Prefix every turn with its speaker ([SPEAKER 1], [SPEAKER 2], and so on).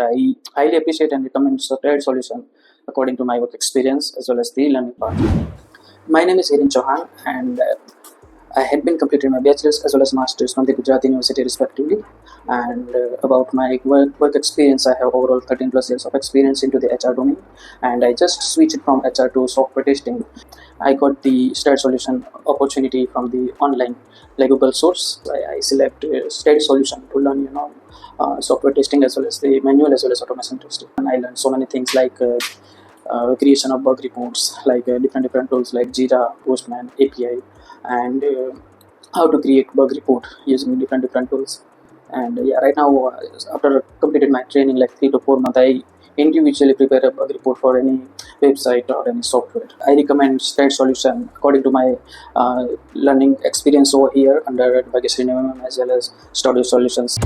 [SPEAKER 1] I highly appreciate and recommend STAD solution according to my work experience as well as the learning part. My name is Hiren Chauhan, and I had been completing my bachelor's as well as master's from the Gujarat University respectively. And about my work experience, I have overall 13 plus years of experience into the HR domain, and I just switched from HR to software testing. I got the STAD solution opportunity from the online like Google source. I select STAD solution to learn, software testing as well as the manual as well as automation testing. And I learned so many things like creation of bug reports, like different tools like Jira, Postman, API, and how to create bug report using different tools. And yeah, right now after completed my training like 3 to 4 months, I individually prepare a bug report for any website or any software. I recommend STAD solution according to my learning experience over here under Bhagyasri as well as Studio Solutions.